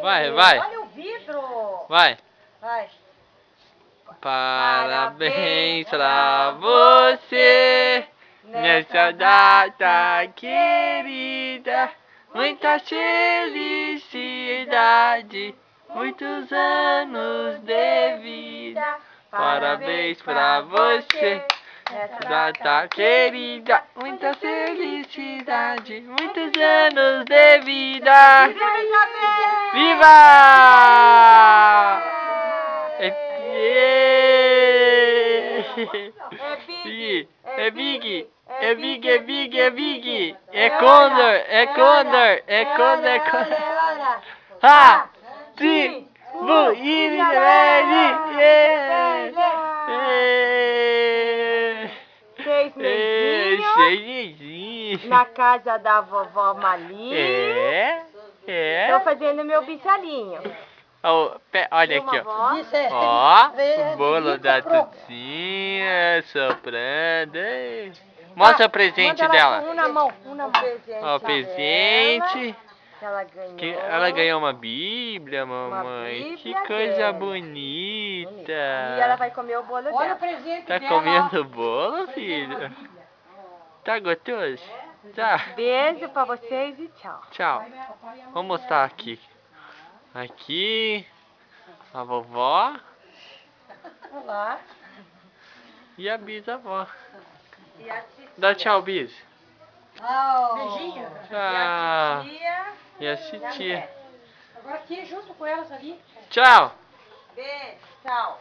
Vai, vai. Olha o vidro. Vai. Vai. Parabéns pra você nessa data querida. Muita felicidade, muitos anos de vida. Parabéns pra você nessa data querida. Muita felicidade, muitos anos de vida. Viva! É Big! É Big, é Big, é Big! É Condor, é Condor, é Condor, é Condor! Ha! Sim! Seis mesinhos. 6 mesinhos! Na casa da vovó Mali. Tô fazendo meu bichalinho. Olha aqui, ó. Ó, o bolo da Tutinha soprando. Mostra o presente dela. Um na mão, Ó, o presente. Que Ela ganhou uma Bíblia, mamãe. Bíblia Que coisa dela. bonita. E ela vai comer o bolo dela. Olha o presente Tá dela. comendo o bolo, filho? Tá gostoso? Tá. Beijo pra vocês e tchau. Tchau. Vou mostrar aqui. Aqui. A vovó. Olá. E a bisavó. E a titia. Dá tchau, bis. Beijinho. Ah, E a e a titia. Agora aqui junto com elas ali. Tchau. Beijo, tchau.